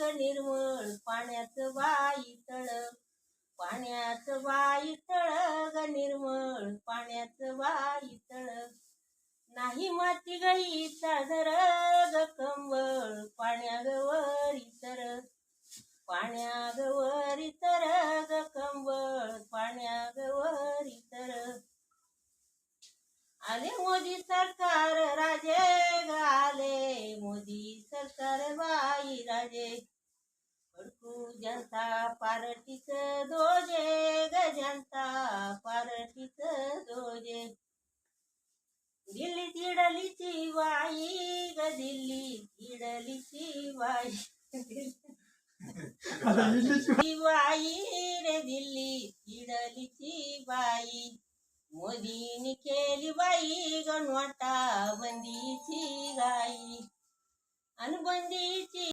ग निर्मळ पाण्याचं बाई तळ, पाण्याचं बाई तळ ग निर्मळ पाण्याचं बाई तळ. नाही माती गाईचा धर ग कंबळ पाण्यागवरी तर, पाण्यागवरी तर ग कंबळ पाण्यागवरी तर. आले मोदी सरकार राजे ग आले मोदी सरकार बाई राजे. भडकू जनता पार्टीच दोजे ग जनता पार्टीच दोजे. दिल्ली इडलीची बाई ग दिल्ली इडलीची बाई. बाई रे दिल्ली इडलीची बाई. मोदीनी केली बाई ग नोटा बंदीची गाई, अन बंदीची